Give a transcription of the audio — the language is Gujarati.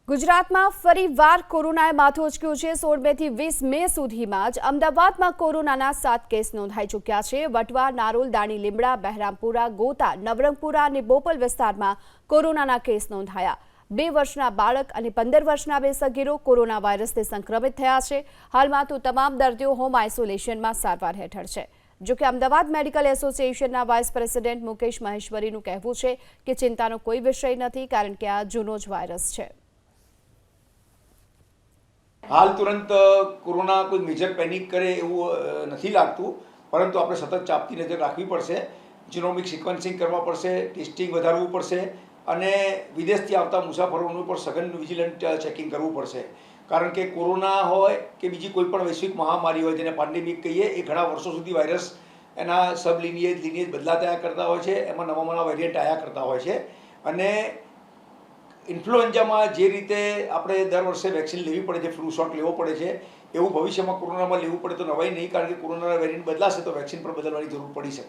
ગુજરાતમાં ફરીવાર કોરોનાએ માથું ઉંચક્યું છે। 16 મેથી 20 મે સુધીમાં જ અમદાવાદમાં કોરોનાના 7 કેસ નોંધાઈ ચૂક્યા છે। વટવા, નારોલ, દાણી લીમડા, બહેરામપુરા, ગોતા, નવરંગપુરા અને બોપલ વિસ્તારમાં કોરોનાના કેસ નોંધાયા। 2 વર્ષના બાળક અને 15 વર્ષના 2 સગીરો કોરોના વાયરસથી સંક્રમિત થયા છે। હાલમાં તો તમામ દર્દીઓ હોમ આઇસોલેશનમાં સારવાર હેઠળ છે। જો કે અમદાવાદ મેડિકલ એસોસિએશનના વાઇસ પ્રેસિડેન્ટ મુકેશ મહેશ્વરીનું કહેવું છે કે ચિંતાનો કોઈ વિષય નથી, કારણ કે આ જૂનો જ વાયરસ છે। हाल तुरंत कोरोना कोई मेजर पेनिक करे એવું નથી લાગતું, પરંતુ આપણે સતત ચાપતી નજર રાખવી પડશે। જીનોમિક સિક્વન્સિંગ કરવા પડશે, ટેસ્ટિંગ વધારવું પડશે અને વિદેશથી આવતા મુસાફરોનું પણ સઘન વિજિલન્ટ ચેકિંગ કરવું પડશે। કારણ કે કોરોના હોય કે બીજી કોઈ પણ વૈશ્વિક મહામારી હોય જેને પેન્ડેમિક કહીએ, એ ઘણા વર્ષો સુધી વાયરસ એના સબ લિનિયેજ બદલાતા કરતા હોય છે, એમાં નવા વેરિયન્ટ આવ્યા કરતા હોય છે। અને ઇન્ફ્લુએન્ઝામાં જે રીતે આપણે દર વર્ષે વેક્સિન લેવી પડે છે, ફ્લૂ શોટ લેવો પડે છે, એવું ભવિષ્યમાં કોરોનામાં લેવું પડે તો નવાઈ નહીં, કારણ કે કોરોનાના વેરિયન્ટ બદલાશે તો વેક્સિન પણ બદલવાની જરૂર પડી શકે।